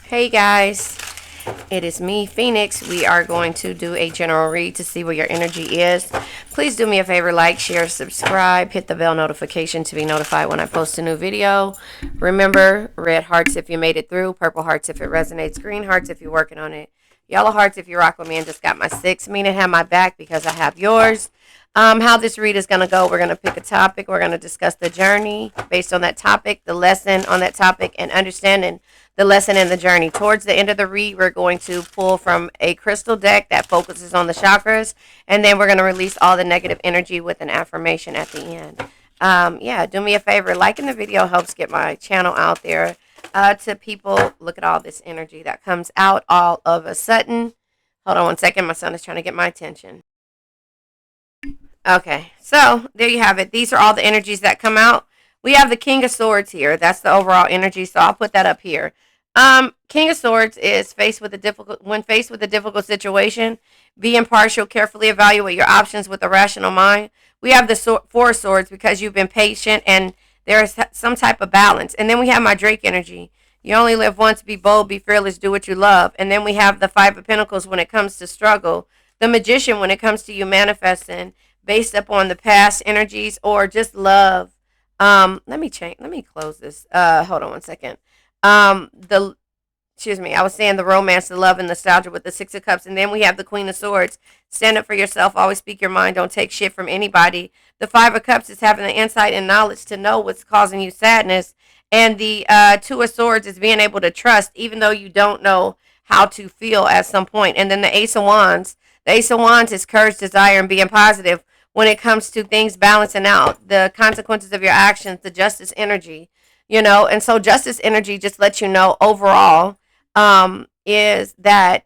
Hey guys, it is me, Phoenix. We are going to do a general read to see where your energy is. Please do me a favor, like, share, subscribe, hit the bell notification to be notified when I post a new video. Remember, red hearts if you made it through, purple hearts if it resonates, green hearts if you're working on it, yellow hearts if you rock with me and just got my six, meaning have my back because I have yours. How this read is going to go, we're going to pick a topic. We're going to discuss the journey based on that topic, the lesson on that topic, and understanding the lesson and the journey. Towards the end of the read, we're going to pull from a crystal deck that focuses on the chakras, and then we're going to release all the negative energy with an affirmation at the end. Yeah, do me a favor. Liking the video helps get my channel out there to people. Look at all this energy that comes out all of a sudden. Hold on one second. My son is trying to get my attention. Okay, so there you have it. These are all the energies that come out. We have the King of Swords here. That's the overall energy, so I'll put that up here. King of Swords is faced with a difficult situation. Be impartial, carefully evaluate your options with a rational mind. We have the Four of Swords because you've been patient and there is some type of balance. And then we have my Drake energy. You only live once. Be bold, be fearless, do what you love. And then we have the Five of Pentacles when it comes to struggle. The Magician when it comes to you manifesting based upon the past energies or just love. Let me change. Let me close this. Hold on one second. The Excuse me. I was saying the romance, the love, and nostalgia with the Six of Cups, and then we have the Queen of Swords. Stand up for yourself. Always speak your mind. Don't take shit from anybody. The Five of Cups is having the insight and knowledge to know what's causing you sadness, and the Two of Swords is being able to trust, even though you don't know how to feel at some point. And then the Ace of Wands. The Ace of Wands is courage, desire, and being positive when it comes to things balancing out the consequences of your actions, the justice energy, and so justice energy just lets you know overall is that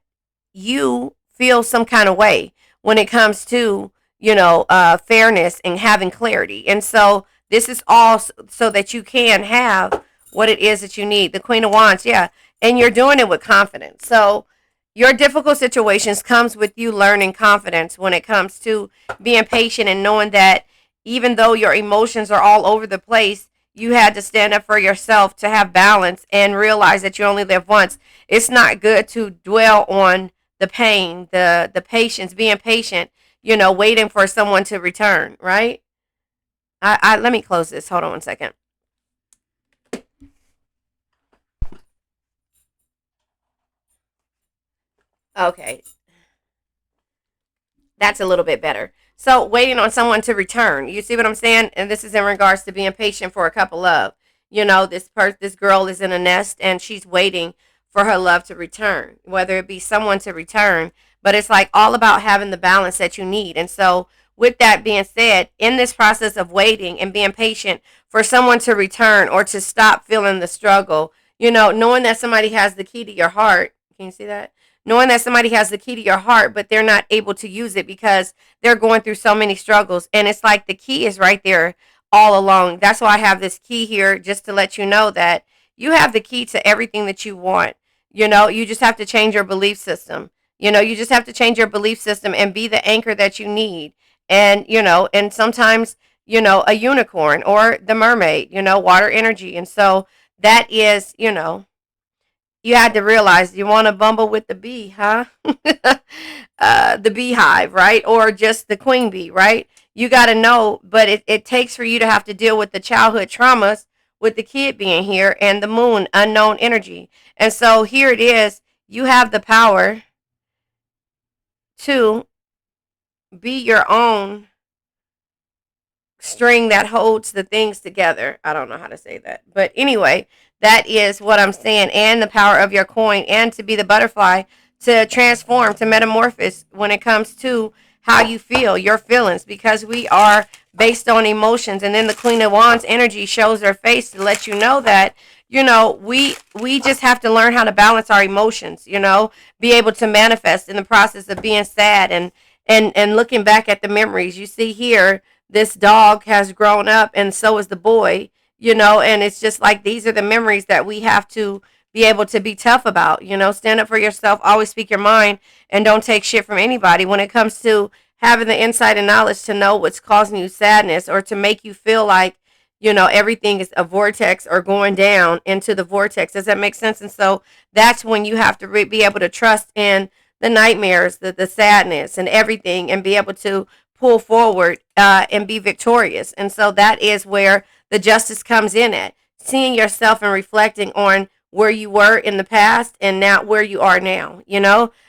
you feel some kind of way when it comes to fairness and having clarity. And so this is all so that you can have what it is that you need. The Queen of Wands, yeah, and you're doing it with confidence. So your difficult situations comes with you learning confidence when it comes to being patient and knowing that even though your emotions are all over the place, you had to stand up for yourself to have balance and realize that you only live once. It's not good to dwell on the pain, the patience, being patient, waiting for someone to return, right? I let me close this. Hold on one second. Okay, that's a little bit better. So waiting on someone to return. You see what I'm saying? And this is in regards to being patient for a couple of. This girl is in a nest and she's waiting for her love to return, whether it be someone to return, but it's like all about having the balance that you need. And so with that being said, in this process of waiting and being patient for someone to return or to stop feeling the struggle, knowing that somebody has the key to your heart. Can you see that? Knowing that somebody has the key to your heart, but they're not able to use it because they're going through so many struggles. And it's like the key is right there all along. That's why I have this key here, just to let you know that you have the key to everything that you want. You just have to change your belief system. You just have to change your belief system and be the anchor that you need. And sometimes, a unicorn or the mermaid, water energy. And so that is, you had to realize you want to bumble with the bee, huh? The beehive, right? Or just the queen bee, right? You got to know, but it takes for you to have to deal with the childhood traumas with the kid being here and the moon, unknown energy. And so here it is. You have the power to be your own string that holds the things together. I don't know how to say that. But anyway, that is what I'm saying. And the power of your coin and to be the butterfly, to transform, to metamorphose when it comes to how you feel, your feelings, because we are based on emotions. And then the Queen of Wands energy shows her face to let you know that, we just have to learn how to balance our emotions, be able to manifest in the process of being sad and looking back at the memories. You see here, this dog has grown up and so is the boy, and it's just like these are the memories that we have to be able to be tough about. Stand up for yourself, always speak your mind, and don't take shit from anybody when it comes to having the insight and knowledge to know what's causing you sadness or to make you feel like everything is a vortex or going down into the vortex. Does that make sense? And so that's when you have to be able to trust in the nightmares, the sadness, and everything, and be able to pull forward and be victorious. And so that is where the justice comes in at seeing yourself and reflecting on where you were in the past and now where you are now.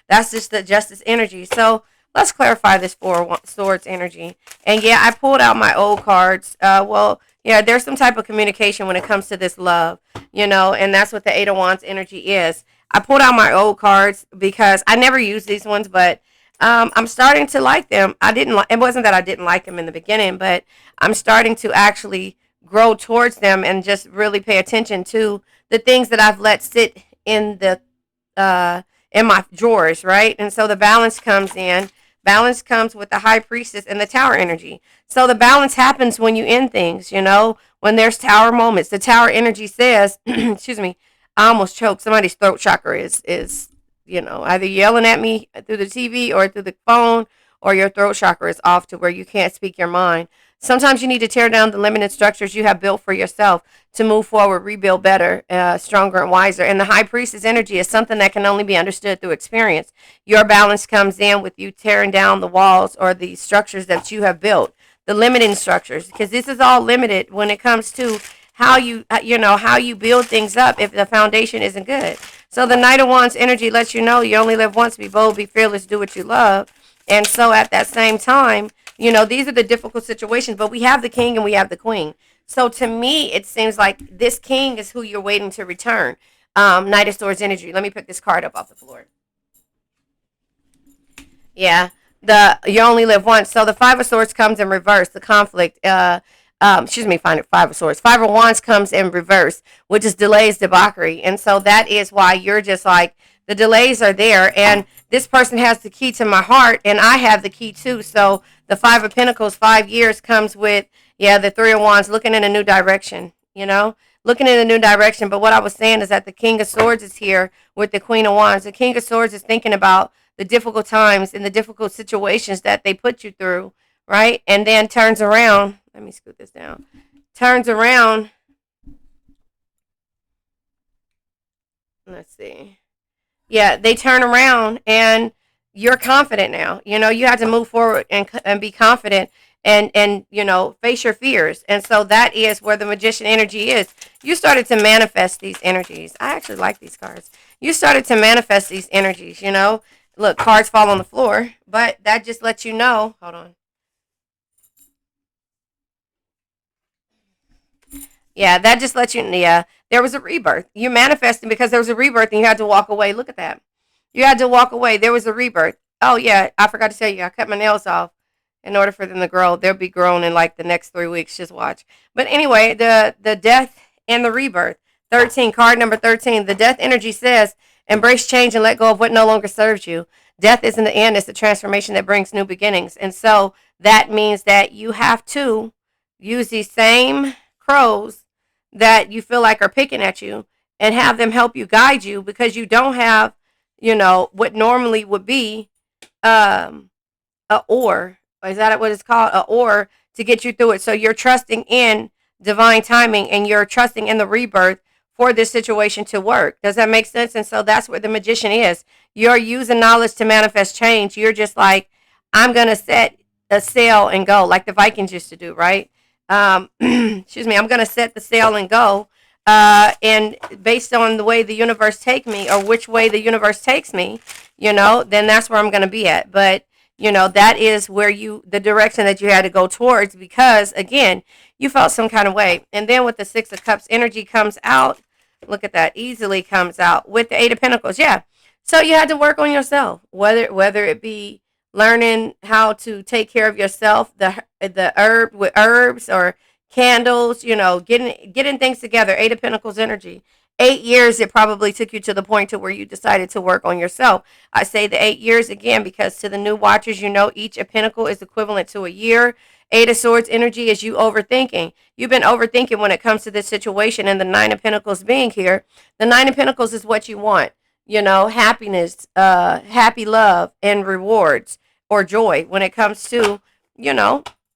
That's just the justice energy. So let's clarify this Four of Swords energy. And yeah, I pulled out my old cards. Well, yeah, there's some type of communication when it comes to this love, and that's what the Eight of Wands energy is. I pulled out my old cards because I never used these ones, but I'm starting to like them. It wasn't that I didn't like them in the beginning, but I'm starting to actually grow towards them and just really pay attention to the things that I've let sit in my drawers, right? And so the balance comes in. Balance comes with the High Priestess and the Tower energy. So the balance happens when you end things, when there's Tower moments. The Tower energy says, excuse me, I almost choked. Somebody's throat chakra is either yelling at me through the TV or through the phone, or your throat chakra is off to where you can't speak your mind. Sometimes you need to tear down the limited structures you have built for yourself to move forward, rebuild better, stronger, and wiser. And the High Priestess energy is something that can only be understood through experience. Your balance comes in with you tearing down the walls or the structures that you have built, the limiting structures, because this is all limited when it comes to how you build things up if the foundation isn't good. So the Knight of Wands energy lets you know you only live once. Be bold, be fearless, do what you love. And so at that same time, these are the difficult situations, but we have the King and we have the Queen. So to me, it seems like this King is who you're waiting to return. Knight of Swords energy. Let me pick this card up off the floor. Yeah, you only live once. So the Five of Swords comes in reverse. The conflict. Excuse me, Five of Swords. Five of Wands comes in reverse, which is delays, debauchery, and so that is why you're just like the delays are there, and this person has the key to my heart, and I have the key too. So the Five of Pentacles, 5 years comes with the Three of Wands, looking in a new direction. Looking in a new direction. But what I was saying is that the King of Swords is here with the Queen of Wands. The King of Swords is thinking about the difficult times and the difficult situations that they put you through, right? And then turns around. Let me scoot this down. Turns around. Let's see. Yeah, they turn around and you're confident now. You have to move forward and be confident and face your fears. And so that is where the Magician energy is. You started to manifest these energies. I actually like these cards. You started to manifest these energies, Look, cards fall on the floor, but that just lets you know. Hold on. Yeah, that just lets you. Yeah, there was a rebirth. You manifested because there was a rebirth, and you had to walk away. Look at that. You had to walk away. There was a rebirth. Oh yeah, I forgot to tell you. I cut my nails off in order for them to grow. They'll be grown in like the next 3 weeks. Just watch. But anyway, the death and the rebirth. 13, card number 13. The death energy says, embrace change and let go of what no longer serves you. Death isn't the end. It's the transformation that brings new beginnings. And so that means that you have to use these same crows that you feel like are picking at you and have them help you, guide you, because you don't have, what normally would be a oar. Is that what it's called? A oar to get you through it. So you're trusting in divine timing and you're trusting in the rebirth for this situation to work. Does that make sense? And so that's where the Magician is. You're using knowledge to manifest change. You're just like, I'm going to set a sail and go, like the Vikings used to do, right? Excuse me, I'm going to set the sail and go. And based on the way the universe take me or which way the universe takes me, then that's where I'm going to be at. But, that is where the direction that you had to go towards, because again, you felt some kind of way. And then with the Six of Cups energy comes out. Look at that. Easily comes out with the Eight of Pentacles. Yeah. So you had to work on yourself, whether it be learning how to take care of yourself, with herbs or candles, getting things together. Eight of Pentacles energy. 8 years it probably took you to the point to where you decided to work on yourself. I say the 8 years again because to the new watchers, each of Pentacle is equivalent to a year. Eight of Swords energy is you overthinking. You've been overthinking when it comes to this situation, and the Nine of Pentacles being here. The Nine of Pentacles is what you want. Happiness, happy love, and rewards or joy when it comes to,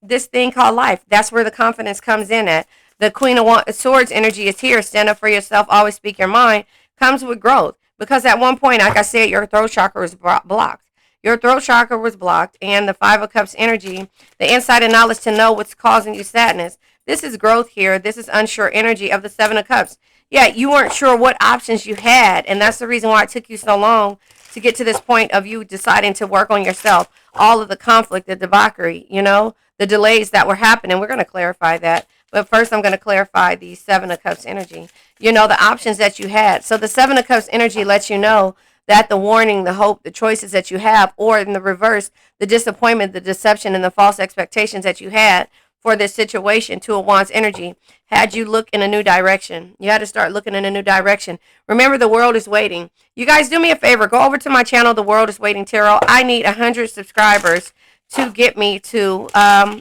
this thing called life. That's where the confidence comes in at. The Queen of Swords energy is here. Stand up for yourself. Always speak your mind. Comes with growth. Because at one point, like I said, your throat chakra was blocked. Your throat chakra was blocked, and the Five of Cups energy, the insight and knowledge to know what's causing you sadness. This is growth here. This is unsure energy of the Seven of Cups. Yeah, you weren't sure what options you had, and that's the reason why it took you so long to get to this point of you deciding to work on yourself. All of the conflict, the debauchery, the delays that were happening. We're going to clarify that. But first, I'm going to clarify the Seven of Cups energy. The options that you had. So the Seven of Cups energy lets you know that the warning, the hope, the choices that you have, or in the reverse, the disappointment, the deception, and the false expectations that you had for this situation. Two of Wands energy had you look in a new direction. You had to start looking in a new direction. Remember, the world is waiting. You guys, do me a favor. Go over to my channel, The World is Waiting Tarot. I need 100 subscribers to get me to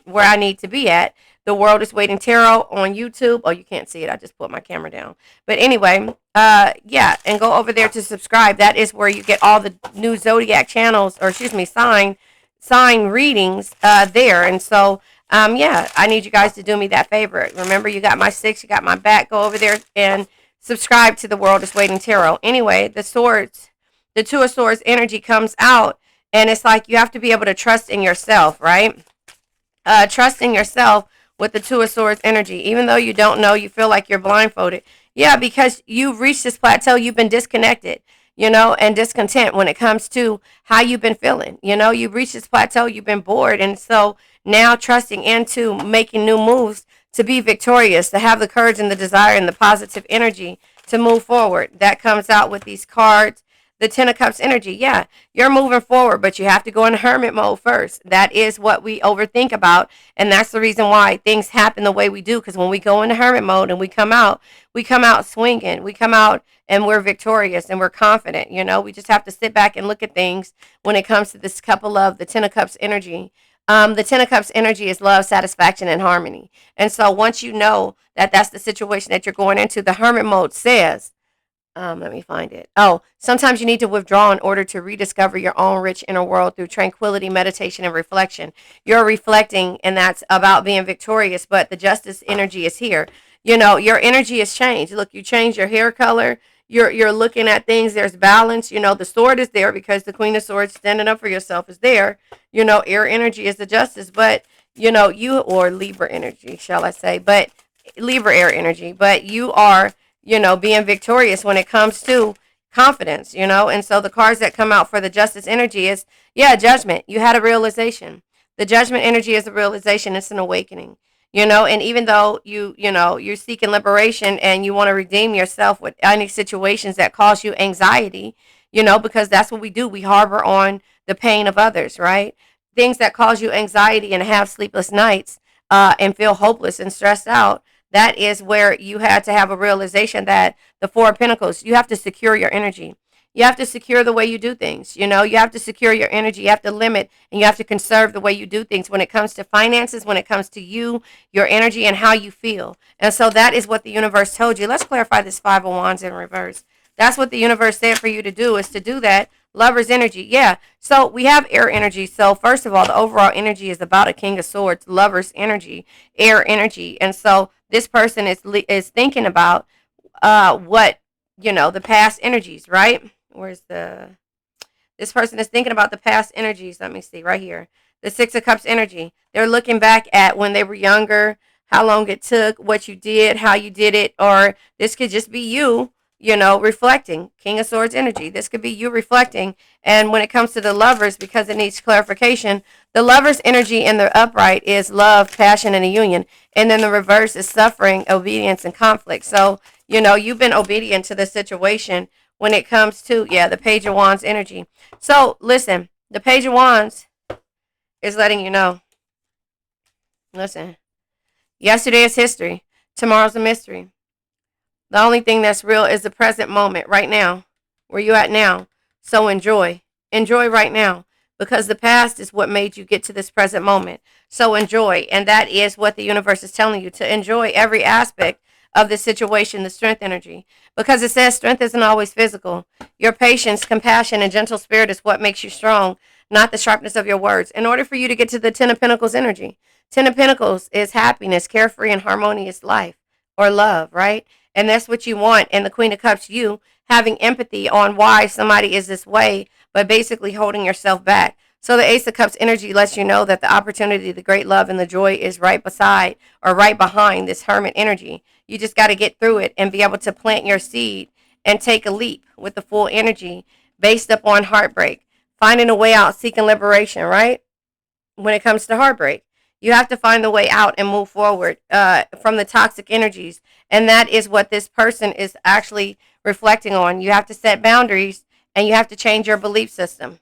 where I need to be at. The World is Waiting Tarot on YouTube. Oh, you can't see it. I just put my camera down. But anyway, yeah, and go over there to subscribe. That is where you get all the new Zodiac channels, or excuse me, sign readings there. And so, yeah, I need you guys to do me that favor. Remember, you got my 6, you got my back. Go over there and subscribe to The World is Waiting Tarot. Anyway, the Two of Swords energy comes out, and it's like you have to be able to trust in yourself, right? Trust in yourself with the Two of Swords energy. Even though you don't know, you feel like you're blindfolded. Yeah, because you've reached this plateau, you've been disconnected, and discontent when it comes to how you've been feeling. You've reached this plateau, you've been bored. And so now trusting into making new moves to be victorious, to have the courage and the desire and the positive energy to move forward. That comes out with these cards. The Ten of Cups energy, yeah, you're moving forward, but you have to go in hermit mode first. That is what we overthink about, and that's the reason why things happen the way we do, because when we go into hermit mode and we come out swinging. We come out and we're victorious and we're confident. We just have to sit back and look at things when it comes to this couple of the Ten of Cups energy. The Ten of Cups energy is love, satisfaction, and harmony. And so once you know that that's the situation that you're going into, the hermit mode says, let me find it. Oh, sometimes you need to withdraw in order to rediscover your own rich inner world through tranquility, meditation, and reflection. You're reflecting, and that's about being victorious, but the justice energy is here. Your energy has changed. Look, you changed your hair color. You're looking at things. There's balance. The sword is there because the Queen of Swords, standing up for yourself, is there. Air energy is the justice, but, or Libra energy, shall I say, but Libra air energy, but you are being victorious when it comes to confidence, and so the cards that come out for the justice energy is, yeah, judgment. You had a realization. The judgment energy is a realization. It's an awakening, and even though you're seeking liberation and you want to redeem yourself with any situations that cause you anxiety, because that's what we do. We harbor on the pain of others, right? Things that cause you anxiety and have sleepless nights, and feel hopeless and stressed out. That is where you had to have a realization that the Four of Pentacles, you have to secure your energy. You have to secure the way you do things. You have to secure your energy. You have to limit and you have to conserve the way you do things when it comes to finances, when it comes to you, your energy, and how you feel. And so that is what the universe told you. Let's clarify this Five of Wands in reverse. That's what the universe said for you to do, is to do that. Lover's energy. Yeah. So we have air energy. So first of all, the overall energy is about a King of Swords, lover's energy, air energy. And so this person is thinking about what, the past energies, right? This person is thinking about the past energies. Let me see right here. The Six of Cups energy. They're looking back at when they were younger, how long it took, what you did, how you did it, or this could just be you, reflecting. King of Swords energy. This could be you reflecting. And when it comes to the lovers, because it needs clarification, the lover's energy in the upright is love, passion, and a union. And then the reverse is suffering, obedience, and conflict. So, you've been obedient to the situation when it comes to, yeah, the Page of Wands energy. So, listen, the Page of Wands is letting you know. Listen, yesterday is history. Tomorrow's a mystery. The only thing that's real is the present moment, right now, where you at now. So enjoy. Enjoy right now, because the past is what made you get to this present moment. So enjoy, and that is what the universe is telling you, to enjoy every aspect of the situation, the strength energy, because it says strength isn't always physical. Your patience, compassion, and gentle spirit is what makes you strong, not the sharpness of your words. In order for you to get to the Ten of Pentacles energy, Ten of Pentacles is happiness, carefree, and harmonious life. or love, right? And that's what you want. And the Queen of Cups, you having empathy on why somebody is this way, but basically holding yourself back. So the Ace of Cups energy lets you know that the opportunity, the great love, and the joy is right beside or right behind this Hermit energy. You just got to get through it and be able to plant your seed and take a leap with the full energy based upon heartbreak, finding a way out, seeking liberation, right? When it comes to heartbreak, you have to find the way out and move forward from the toxic energies. And that is what this person is actually reflecting on. You have to set boundaries and you have to change your belief system.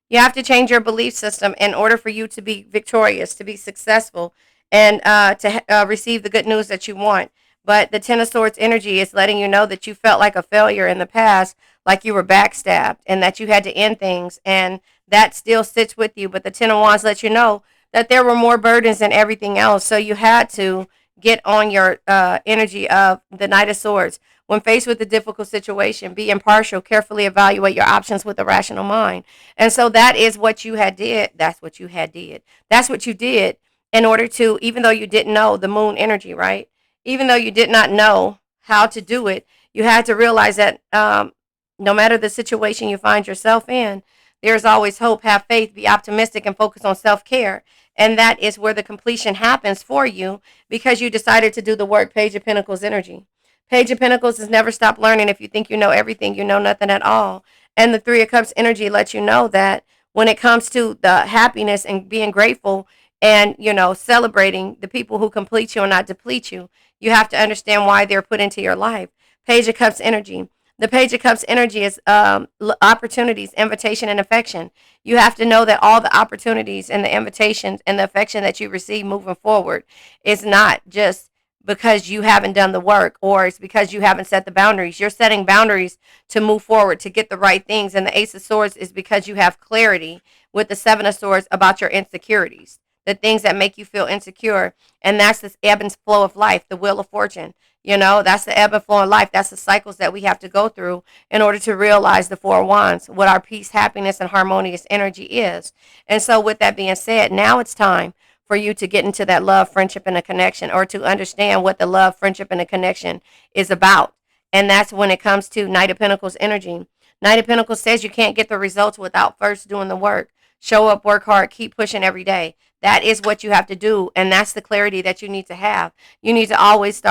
You have to change your belief system in order for you to be victorious, to be successful, and to receive the good news that you want. But the Ten of Swords energy is letting you know that you felt like a failure in the past, like you were backstabbed, and that you had to end things, and that still sits with you. But the Ten of Wands lets you know that there were more burdens than everything else, so you had to get on your energy of the Knight of Swords. When faced with a difficult situation, be impartial, carefully evaluate your options with a rational mind. And so that is what you had did. That's what you had did. That's what you did in order to, even though you didn't know the moon energy, right? Even though you did not know how to do it, you had to realize that no matter the situation you find yourself in, there's always hope. Have faith, be optimistic, and focus on self care. And that is where the completion happens for you because you decided to do the work. Page of Pentacles energy. Page of Pentacles is never stop learning. If you think you know everything, you know nothing at all. And the Three of Cups energy lets you know that when it comes to the happiness and being grateful and, celebrating the people who complete you and not deplete you, you have to understand why they're put into your life. Page of Cups energy. The Page of Cups energy is opportunities, invitation, and affection. You have to know that all the opportunities and the invitations and the affection that you receive moving forward is not just because you haven't done the work or it's because you haven't set the boundaries. You're setting boundaries to move forward, to get the right things. And the Ace of Swords is because you have clarity with the Seven of Swords about your insecurities, the things that make you feel insecure. And that's this ebb and flow of life, the Wheel of Fortune. That's the ebb and flow of life. That's the cycles that we have to go through in order to realize the Four of Wands, what our peace, happiness, and harmonious energy is. And so with that being said, now it's time for you to get into that love, friendship, and a connection, or to understand what the love, friendship, and a connection is about. And that's when it comes to Knight of Pentacles energy. Knight of Pentacles says you can't get the results without first doing the work. Show up, work hard, keep pushing every day. That is what you have to do, and that's the clarity that you need to have. You need to always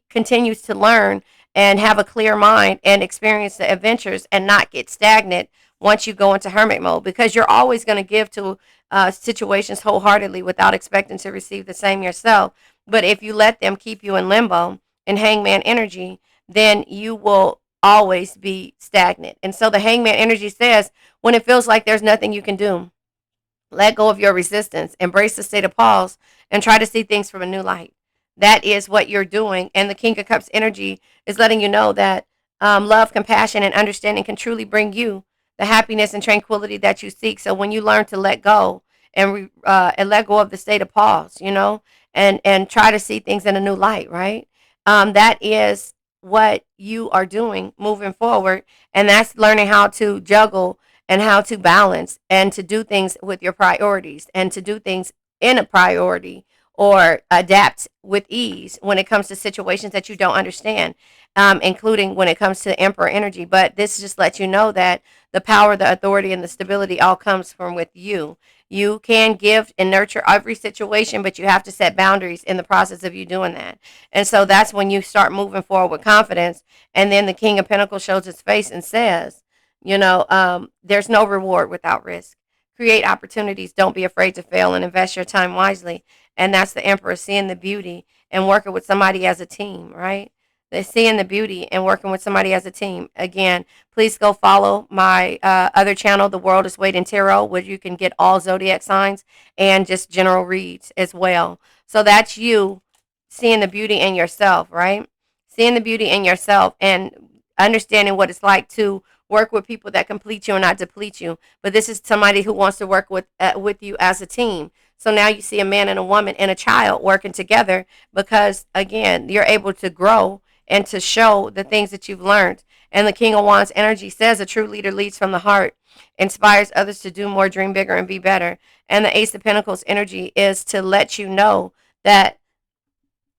continues to learn and have a clear mind and experience the adventures and not get stagnant once you go into hermit mode, because you're always going to give to situations wholeheartedly without expecting to receive the same yourself. But if you let them keep you in limbo and hangman energy, then you will always be stagnant. And so the hangman energy says when it feels like there's nothing you can do, let go of your resistance, embrace the state of pause, and try to see things from a new light. That is what you're doing. And the King of Cups energy is letting you know that love, compassion, and understanding can truly bring you the happiness and tranquility that you seek. So when you learn to let go and let go of the state of pause, and try to see things in a new light, right? That is what you are doing moving forward, and that's learning how to juggle and how to balance and to do things with your priorities and to do things in a priority or adapt with ease when it comes to situations that you don't understand, including when it comes to Emperor energy. But this just lets you know that the power, the authority, and the stability all comes from with you. You can give and nurture every situation, but you have to set boundaries in the process of you doing that. And so that's when you start moving forward with confidence. And then the King of Pentacles shows his face and says, there's no reward without risk. Create opportunities. Don't be afraid to fail and invest your time wisely. And that's the Emperor seeing the beauty and working with somebody as a team, right? They're seeing the beauty and working with somebody as a team. Again, please go follow my other channel, The World is Waiting Tarot, where you can get all zodiac signs and just general reads as well. So that's you seeing the beauty in yourself, right? Seeing the beauty in yourself and understanding what it's like to work with people that complete you and not deplete you. But this is somebody who wants to work with you as a team. So now you see a man and a woman and a child working together because, again, you're able to grow and to show the things that you've learned. And the King of Wands energy says a true leader leads from the heart, inspires others to do more, dream bigger, and be better. And the Ace of Pentacles energy is to let you know that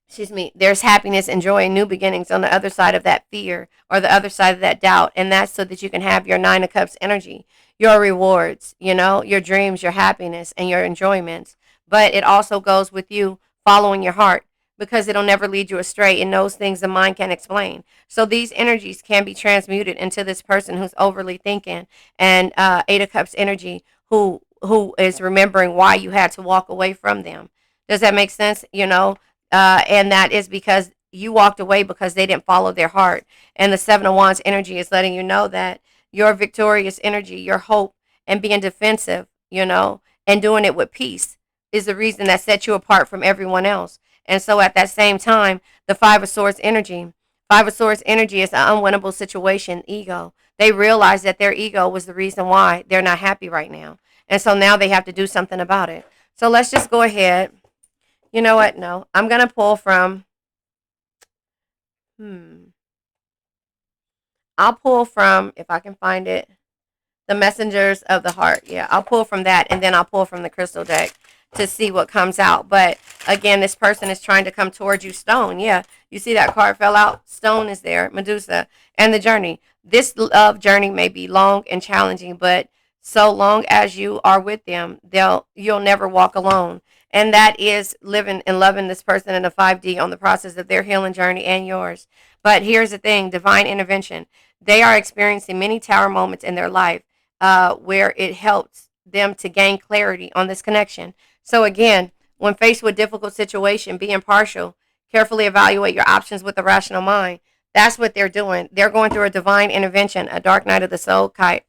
excuse me, there's happiness and joy and new beginnings on the other side of that fear or the other side of that doubt. And that's so that you can have your Nine of Cups energy, your rewards, your dreams, your happiness, and your enjoyments. But it also goes with you following your heart because it'll never lead you astray. It knows things the mind can't explain. So these energies can be transmuted into this person who's overly thinking and Eight of Cups energy who is remembering why you had to walk away from them. Does that make sense? And that is because you walked away because they didn't follow their heart. And the Seven of Wands energy is letting you know that your victorious energy, your hope, and being defensive, and doing it with peace is the reason that set you apart from everyone else. And so at that same time, the Five of Swords energy is an unwinnable situation, ego. They realize that their ego was the reason why they're not happy right now. And so now they have to do something about it. So let's just go ahead. You know what? No, I'm going to pull from, I'll pull from, if I can find it, the Messengers of the Heart. Yeah, I'll pull from that, and then I'll pull from the crystal deck to see what comes out. But again, this person is trying to come towards you. Stone. Yeah, you see that card fell out. Stone is there. Medusa and the journey. This love journey may be long and challenging, but so long as you are with them, you'll never walk alone. And that is living and loving this person in a 5D on the process of their healing journey and yours. But here's the thing, divine intervention. They are experiencing many tower moments in their life where it helps them to gain clarity on this connection. So again, when faced with difficult situation, be impartial. Carefully evaluate your options with a rational mind. That's what they're doing. They're going through a divine intervention, a dark night of the soul type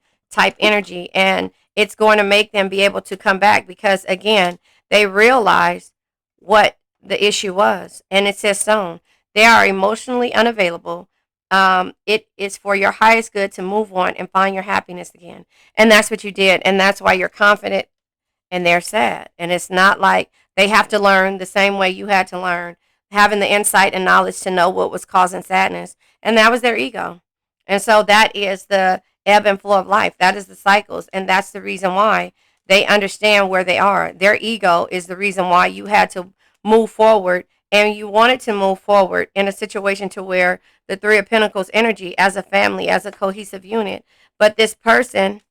energy, and it's going to make them be able to come back because again, they realize what the issue was, and it says stone. They are emotionally unavailable. It is for your highest good to move on and find your happiness again, and that's what you did, and that's why you're confident and they're sad. And it's not like they have to learn the same way you had to learn, having the insight and knowledge to know what was causing sadness. And that was their ego. And so that is the ebb and flow of life. That is the cycles. And that's the reason why they understand where they are. Their ego is the reason why you had to move forward and you wanted to move forward in a situation to where the Three of Pentacles energy as a family, as a cohesive unit. But this person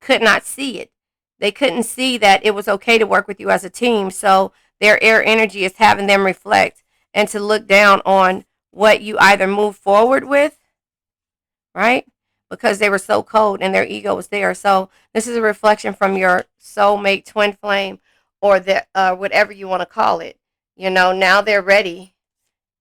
could not see it. They couldn't see that it was okay to work with you as a team. So their air energy is having them reflect and to look down on what you either move forward with, right? Because they were so cold and their ego was there. So this is a reflection from your soulmate twin flame or the whatever you want to call it. Now they're ready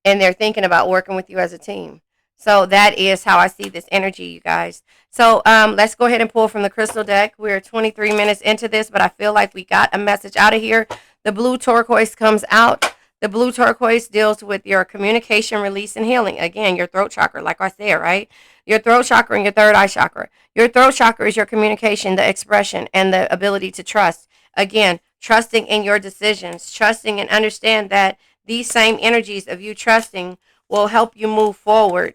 and they're thinking about working with you as a team. So that is how I see this energy, you guys. So let's go ahead and pull from the crystal deck. We're 23 minutes into this, but I feel like we got a message out of here. The blue turquoise comes out. The blue turquoise deals with your communication, release, and healing. Again, your throat chakra, like I said, right? Your throat chakra and your third eye chakra. Your throat chakra is your communication, the expression, and the ability to trust. Again, trusting in your decisions, trusting and understand that these same energies of you trusting will help you move forward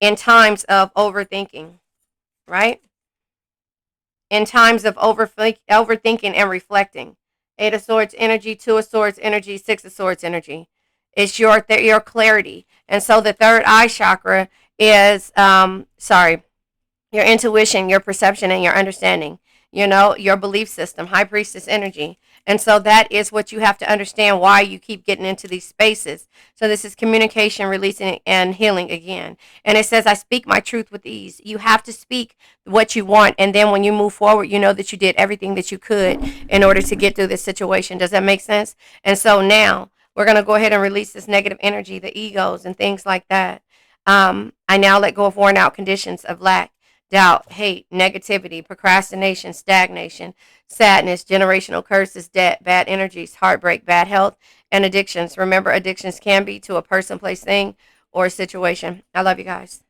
in times of overthinking, right? In times of overthinking and reflecting. Eight of Swords energy, Two of Swords energy, Six of Swords energy. It's your clarity. And so the third eye chakra is, your intuition, your perception, and your understanding. Your belief system, High Priestess energy. And so that is what you have to understand why you keep getting into these spaces. So this is communication, releasing, and healing again. And it says, I speak my truth with ease. You have to speak what you want. And then when you move forward, you know that you did everything that you could in order to get through this situation. Does that make sense? And so now we're going to go ahead and release this negative energy, the egos and things like that. I now let go of worn out conditions of lack, doubt, hate, negativity, procrastination, stagnation, sadness, generational curses, debt, bad energies, heartbreak, bad health, and addictions. Remember, addictions can be to a person, place, thing, or a situation. I love you guys.